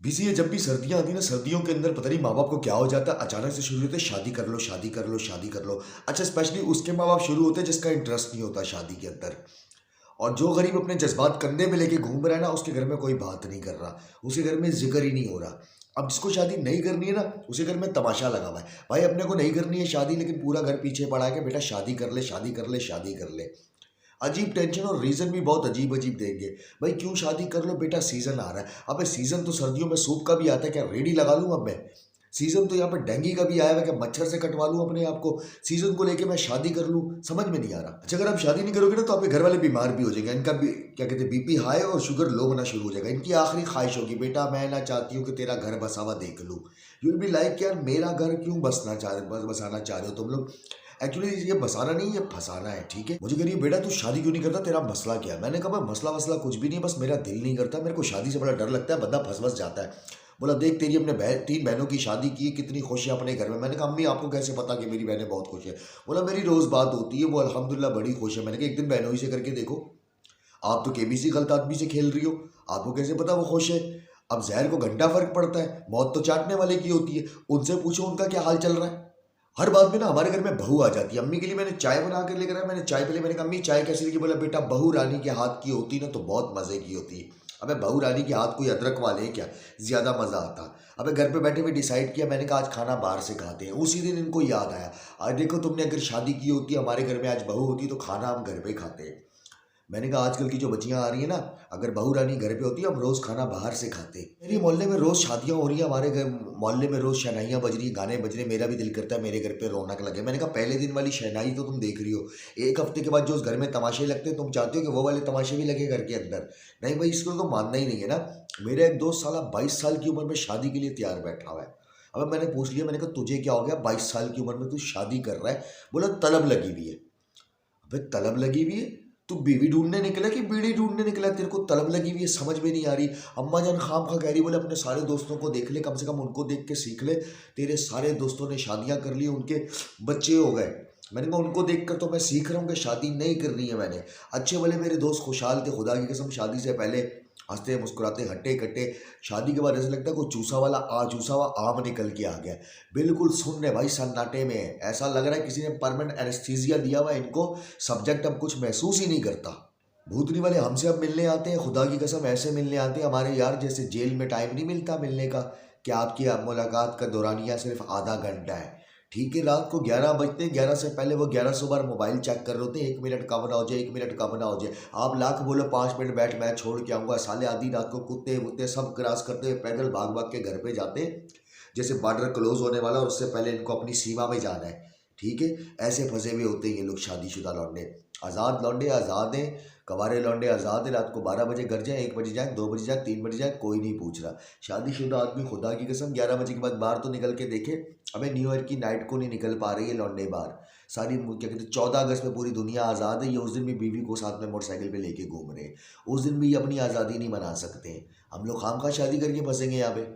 किसी ये जब भी सर्दियाँ आती है ना, सर्दियों के अंदर पता नहीं माँ बाप को क्या हो जाता है, अचानक से शुरू होते हैं शादी कर लो, शादी कर लो, शादी कर लो। अच्छा, स्पेशली उसके माँ बाप शुरू होते हैं जिसका इंटरेस्ट नहीं होता शादी के अंदर। और जो गरीब अपने जज्बात कंधे पे लेके घूम रहा है ना, उसके घर में कोई बात नहीं कर रहा, उसके घर में जिक्र ही नहीं हो रहा। अब जिसको शादी नहीं करनी है ना, उसके घर में तमाशा लगा हुआ है। भाई अपने को नहीं करनी है शादी, लेकिन पूरा घर पीछे पड़ा है कि बेटा शादी कर ले, शादी कर ले, शादी कर ले। अजीब टेंशन और रीज़न भी बहुत अजीब अजीब देंगे। भाई क्यों शादी कर लो बेटा, सीज़न आ रहा है। अबे सीज़न तो सर्दियों में सूप का भी आता है, क्या रेडी लगा लूँ अब मैं? सीज़न तो यहाँ पे डेंगू का भी आया हुआ है, क्या मच्छर से कटवा लूँ अपने आप को? सीज़न को लेके मैं शादी कर लूँ, समझ में नहीं आ रहा। अच्छा, अगर आप शादी नहीं करोगे ना तो आपके घर वाले बीमार भी हो जाएंगे। इनका भी क्या कहते हैं, बीपी हाई और शुगर लो होना शुरू हो जाएगा। इनकी आखिरी ख्वाहिश होगी, बेटा मैं ना चाहती हूँ कि तेरा घर बसा हुआ देख लूँ। यू विल बी लाइक, यार मेरा घर क्यों बसाना चाह रहे हो तुम लोग? एक्चुअली ये बसाना नहीं, ये फंसाना है, ठीक है? मुझे कह रही है बेटा तू शादी क्यों नहीं करता, तेरा मसला क्या है? मैंने कहा मसला वसला कुछ भी नहीं, बस मेरा दिल नहीं करता, मेरे को शादी से बड़ा डर लगता है, बंदा फंस जाता है। बोला देख तेरी अपने तीन बहनों की शादी की, कितनी खुश है अपने घर में। मैंने कहा अम्मी आपको कैसे पता कि मेरी बहनें बहुत खुश है? बोला मेरी रोज़ बात होती है, वो अल्हम्दुलिल्लाह बड़ी खुश है। मैंने कहा एक दिन बहनों ही से करके देखो, आप तो केबीसी गलत आदमी से खेल रही हो, आपको कैसे पता वो खुश है? अब जहर को घंटा फर्क पड़ता है, मौत तो चाटने वाले की होती है। उनसे पूछो उनका क्या हाल चल रहा है। हर बात में ना हमारे घर में बहू आ जाती है। अम्मी के लिए मैंने चाय बना कर लेकर आया, मैंने चाय पी ली। मैंने कहा अम्मी चाय कैसी लगी? बोला बेटा बहू रानी के हाथ की होती ना तो बहुत मज़े की होती है। अबे बहू रानी के हाथ कोई अदरक वाले हैं क्या, ज़्यादा मज़ा आता। अबे घर पे बैठे हुए डिसाइड किया, मैंने कहा आज खाना बाहर से खाते हैं। उसी दिन इनको याद आया, आज देखो तुमने अगर शादी की होती, हमारे घर में आज बहू होती तो खाना हम घर पे खाते हैं। मैंने कहा आजकल की जो बच्चियां आ रही है ना, अगर बहू रानी घर पे होती है हम रोज़ खाना बाहर से खाते। मेरे मोहल्ले में रोज़ शादियां हो रही है, हमारे घर मोहल्ले में रोज़ शहनाइयाँ बज रही, गाने बज रहे। मेरा भी दिल करता है मेरे घर पे रौनक लगे। मैंने कहा पहले दिन वाली शहनाई तो तुम देख रही हो, एक हफ्ते के बाद जो उस घर में तमाशे लगते हैं, तुम चाहते हो कि वो वाले तमाशे भी लगे घर के अंदर? नहीं भाई, इसको तो मानना ही नहीं है ना। मेरा एक दोस्त साला 22 साल की उम्र में शादी के लिए तैयार बैठा हुआ है। अब मैंने पूछ लिया, मैंने कहा तुझे क्या हो गया, 22 साल की उम्र में तू शादी कर रहा है? बोला तलब लगी हुई है। अबे तलब लगी हुई है, तू बीवी ढूंढने निकला कि बीड़ी ढूंढने निकला? तेरे को तलब लगी हुई है, समझ में नहीं आ रही। अम्मा जान खाम खा कह रही, बोले अपने सारे दोस्तों को देख ले, कम से कम उनको देख के सीख ले। तेरे सारे दोस्तों ने शादियां कर ली, उनके बच्चे हो गए। मैंने कहा उनको देख कर तो मैं सीख रहा हूँ कि शादी नहीं करनी है मैंने। अच्छे वाले मेरे दोस्त खुशहाल थे, खुदा की कसम, शादी से पहले हंसते मुस्कुराते हट्टे कट्टे। शादी के बाद ऐसा लगता है कोई चूसा हुआ आम निकल के आ गया। बिल्कुल सुन रहे भाई, सन्नाटे में है। ऐसा लग रहा है किसी ने परमानेंट एनेस्थीसिया दिया हुआ है इनको, सब्जेक्ट अब कुछ महसूस ही नहीं करता। भूतनी वाले हमसे अब मिलने आते हैं, खुदा की कसम ऐसे मिलने आते हैं हमारे यार जैसे जेल में टाइम नहीं मिलता मिलने का, कि आपकी मुलाकात का दौरानिया सिर्फ आधा घंटा है। ठीक है, रात को 11 बजते हैं, 11 से पहले वो 1100 बार मोबाइल चेक कर रहे होते हैं, 1 मिनट कम ना हो जाए, 1 मिनट कम ना हो जाए। आप लाख बोलो 5 मिनट बैठ मैं छोड़ के आऊँगा, साले आधी रात को कुत्ते वुत्ते सब क्रॉस करते हुए पैदल भाग भाग के घर पे जाते हैं, जैसे बॉर्डर क्लोज होने वाला और उससे पहले इनको अपनी सीमा में जाना है। ठीक है, ऐसे फंसे हुए होते हैं ये लोग शादीशुदा लौंडे। आज़ाद लौंडे आज़ाद हैं, कवारे लौंडे आज़ाद हैं। रात को 12 बजे घर जाए, 1 बजे जाए, 2 बजे जाए, 3 बजे जाए, कोई नहीं पूछ रहा। शादीशुदा आदमी खुदा की कसम 11 बजे के बाद बाहर तो निकल के देखे। हमें न्यू ईयर की नाइट को नहीं निकल पा रही है लौंडे बाहर। सारी क्या कहते हैं, 14 अगस्त में पूरी दुनिया आज़ाद है, ये उस दिन भी बीवी को साथ में मोटरसाइकिल पे लेके घूम रहे हैं। उस दिन भी ये अपनी आज़ादी नहीं मना सकते। हम लोग खामखा शादी करके फंसेंगे यहाँ पे।